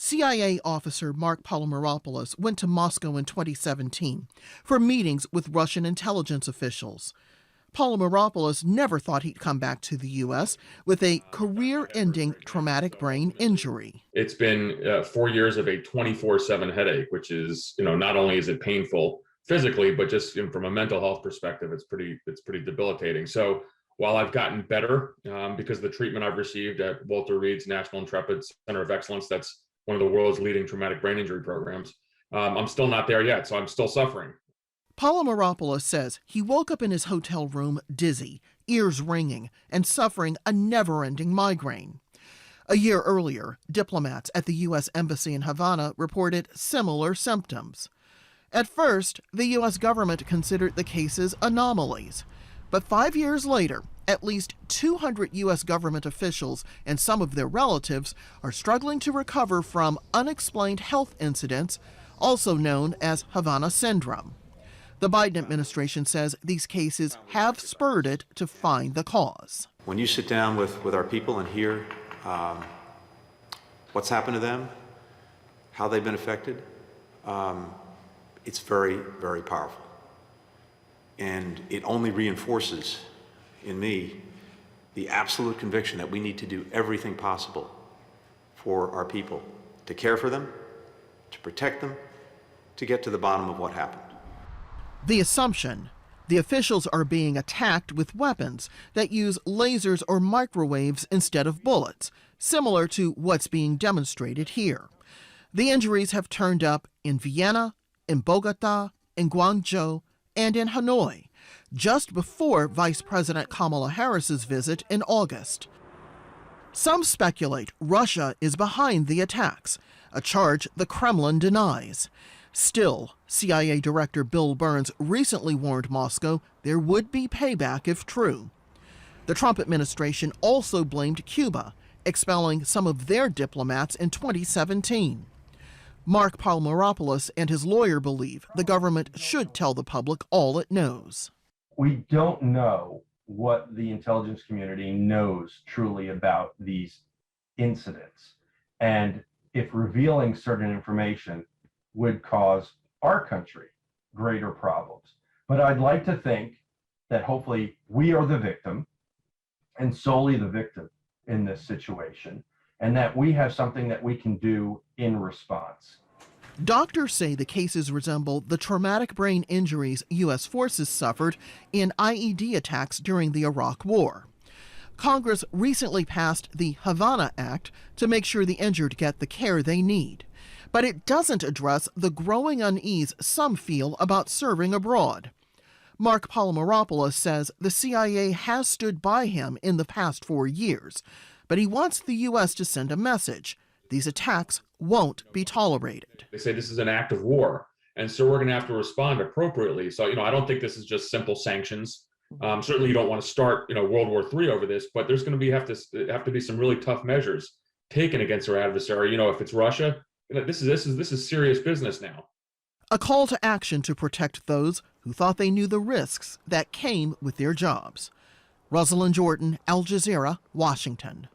CIA officer MARC POLYMEROPOULOS went to Moscow in 2017 for meetings with Russian intelligence officials. POLYMEROPOULOS never thought he'd come back to the U.S. with a career-ending traumatic brain injury. It's been 4 years of a 24/7 headache, which is, not only is it painful physically, but just from a mental health perspective, it's pretty debilitating. So while I've gotten better because of the treatment I've received at Walter Reed's National Intrepid Center of Excellence, that's one of the world's leading traumatic brain injury programs, I'm still not there yet, so I'm still suffering. POLYMEROPOULOS says he woke up in his hotel room dizzy, ears ringing, and suffering a never-ending migraine. A year earlier, diplomats at the U.S. Embassy in Havana reported similar symptoms. At first, the U.S. government considered the cases anomalies. But 5 years later, at least 200 U.S. government officials and some of their relatives are struggling to recover from unexplained health incidents, also known as Havana Syndrome. The Biden administration says these cases have spurred it to find the cause. When you sit down with our people and hear what's happened to them, how they've been affected, it's very, very powerful. And it only reinforces in me the absolute conviction that we need to do everything possible for our people, to care for them, to protect them, to get to the bottom of what happened. The assumption: the officials are being attacked with weapons that use lasers or microwaves instead of bullets, similar to what's being demonstrated here. The injuries have turned up in Vienna, in Bogota, in Guangzhou, and in Hanoi, just before Vice President Kamala Harris's visit in August. Some speculate Russia is behind the attacks, a charge the Kremlin denies. Still, CIA Director Bill Burns recently warned Moscow there would be payback if true. The Trump administration also blamed Cuba, expelling some of their diplomats in 2017. MARC POLYMEROPOULOS and his lawyer believe the government should tell the public all it knows. We don't know what the intelligence community knows truly about these incidents. And if revealing certain information would cause our country greater problems. But I'd like to think that hopefully we are the victim and solely the victim in this situation, and that we have something that we can do in response. Doctors say the cases resemble the traumatic brain injuries U.S. forces suffered in IED attacks during the Iraq War. Congress recently passed the Havana Act to make sure the injured get the care they need. But it doesn't address the growing unease some feel about serving abroad. MARC POLYMEROPOULOS says the CIA has stood by him in the past 4 years, but he wants the U.S. to send a message: these attacks won't be tolerated. They say this is an act of war, and so we're going to have to respond appropriately. So, I don't think this is just simple sanctions. Certainly, you don't want to start, World War III over this, but there's going to have to be some really tough measures taken against our adversary. If it's Russia, this is serious business now. A call to action to protect those who thought they knew the risks that came with their jobs. Rosiland Jordan, Al Jazeera, Washington.